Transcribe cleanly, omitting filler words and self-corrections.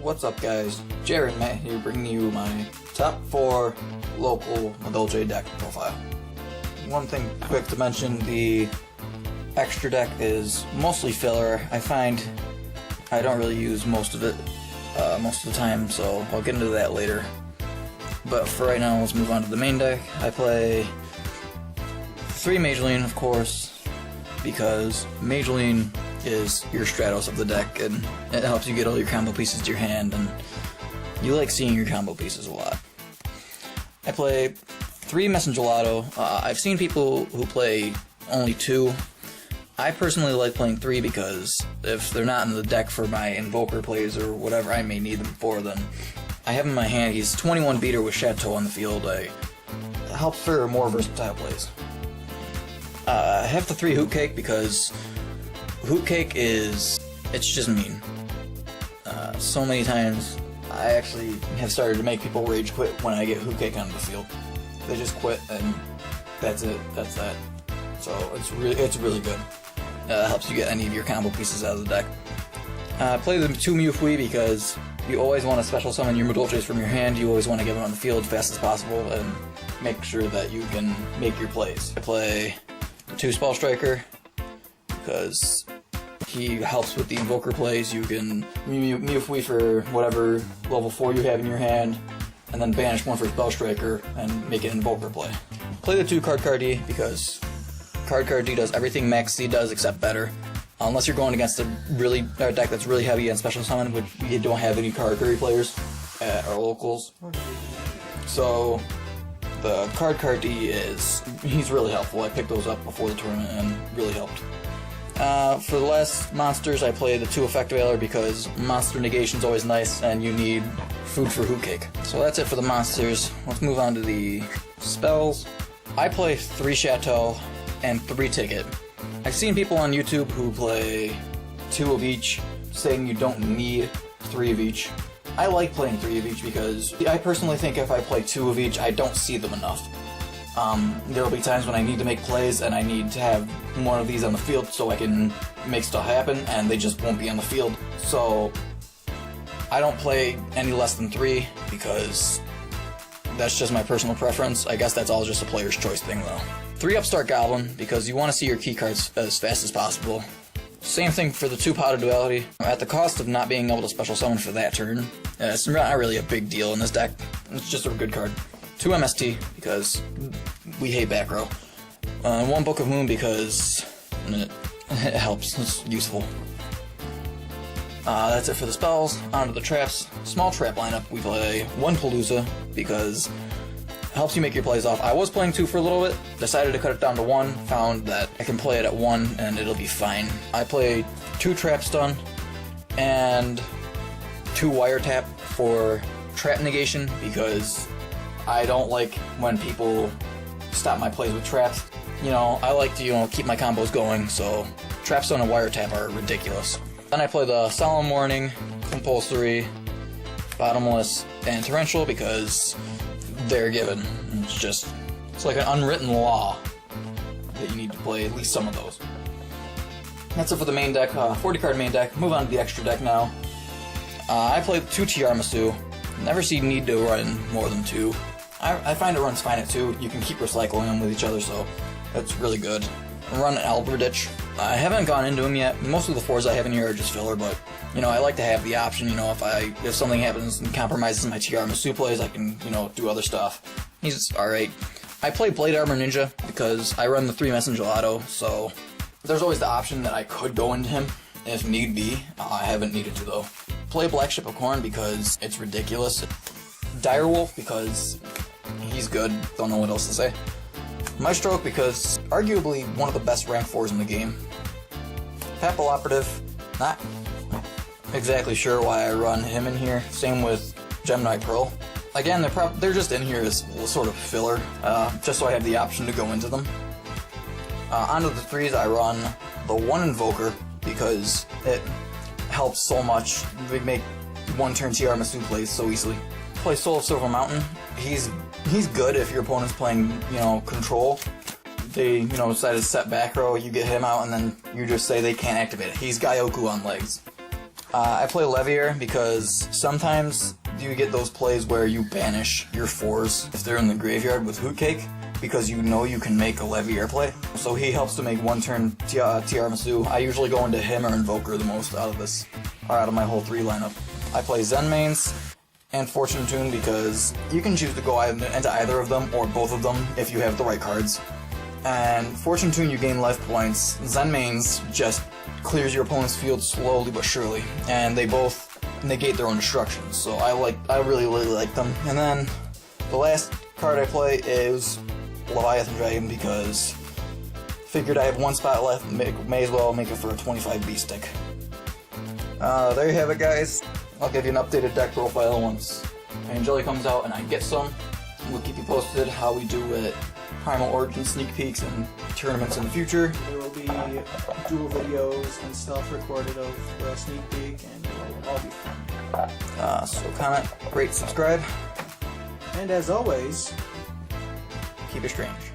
What's up guys, Jared Matt here bringing you my top 4 local Madolche deck profile. One thing quick to mention, the extra deck is mostly filler. I find I don't really use most of it most of the time, so I'll get into that later. But for right now, let's move on to the main deck. I play 3 Madolche, of course, because Madolche is your Stratos of the deck, and it helps you get all your combo pieces to your hand, and you like seeing your combo pieces a lot. I play 3 Gelato. I've seen people who play only 2. I personally like playing 3 because if they're not in the deck for my Invoker plays or whatever I may need them for, then I have him in my hand. He's 21 beater with Chateau on the field. It helps for more versatile plays. I have the 3 Hoot Cake because Hoot Cake it's just mean. So many times I actually have started to make people rage quit when I get Hoot Cake onto the field. They just quit and that's it, that's that. So it's really good. Helps you get any of your combo pieces out of the deck. Play the 2 Mufui because you always want to special summon your Madolches from your hand. You always want to get them on the field as fast as possible and make sure that you can make your plays. I play the 2 Spell Striker because he helps with the Invoker plays. You can Mufui for whatever level 4 you have in your hand, and then banish 1 for Spell Striker and make an Invoker play. Play the 2 Card D because Card D does everything Max C does except better. Unless you're going against a deck that's really heavy on Special Summon, which we don't have any Card players at our locals. So the Card D he's really helpful. I picked those up before the tournament and really helped. For the last monsters, I play the 2 Effect Veiler because monster negation's always nice and you need food for Hoot Cake. So that's it for the monsters. Let's move on to the spells. I play 3 Chateau and 3 Ticket. I've seen people on YouTube who play 2 of each, saying you don't need 3 of each. I like playing 3 of each because I personally think if I play 2 of each, I don't see them enough. There'll be times when I need to make plays and I need to have one of these on the field so I can make stuff happen, and they just won't be on the field. So I don't play any less than 3 because that's just my personal preference. I guess that's all just a player's choice thing though. 3 Upstart Goblin because you want to see your key cards as fast as possible. Same thing for the 2 Pot of Duality. At the cost of not being able to special summon for that turn. It's not really a big deal in this deck. It's just a good card. 2 MST because we hate back row. 1 Book of Moon because it helps. It's useful. That's it for the spells. On to the traps. Small trap lineup. We play 1 Palooza because it helps you make your plays off. I was playing 2 for a little bit, decided to cut it down to 1, found that I can play it at 1 and it'll be fine. I play 2 Trap Stun and 2 Wiretap for trap negation because I don't like when people stop my plays with traps. You know, I like to, keep my combos going, so Trap Stun and Wiretap are ridiculous. Then I play the Solemn Warning, Compulsory, Bottomless, and Torrential because they're given. It's like an unwritten law that you need to play at least some of those. That's it for the main deck, 40 card main deck. Move on to the extra deck now. I play 2 Tiramisu. Never see need to run more than 2. I find it runs fine at 2. You can keep recycling them with each other, so that's really good. Run Alberditch. I haven't gone into him yet. Most of the 4s I have in here are just filler, but I like to have the option. If something happens and compromises my Tiramisu plays, I can do other stuff. He's alright. I play Blade Armor Ninja because I run the 3 Gelato, so there's always the option that I could go into him if need be. I haven't needed to though. Play Black Ship of Corn because it's ridiculous. Direwolf because he's good. Don't know what else to say. Maestroke because arguably one of the best rank 4s in the game. Papal Operative, not exactly sure why I run him in here. Same with Gemini Pearl. Again, they're just in here as sort of filler, just so I have the option to go into them. Onto the 3s, I run the 1 Invoker because it helps so much. We make 1-turn Tiramisu plays so easily. Play Soul of Silver Mountain. He's good if your opponent's playing, control. They, decide to set back row, you get him out, and then you just say they can't activate it. He's Gaioku on legs. I play Levier because sometimes you get those plays where you banish your 4s if they're in the graveyard with Hootcake, because you know you can make a Levier play. So he helps to make one-turn Tiramisu. I usually go into him or Invoker the most out of my whole 3 lineup. I play Zen mains and Fortune Tune because you can choose to go into either of them or both of them if you have the right cards. And Fortune Tune, you gain life points. Zen mains just clears your opponent's field slowly but surely, and they both negate their own destruction. So I really like them. And then the last card I play is Leviathan Dragon because figured I have 1 spot left, may as well make it for a 25 beast stick. There you have it, guys. I'll give you an updated deck profile once Angeli comes out and I get some. We'll keep you posted how we do at Primal Origin sneak peeks and tournaments in the future. There will be dual videos and stuff recorded of the sneak peek, and it will all be fun. So comment, rate, subscribe. And as always, keep it strange.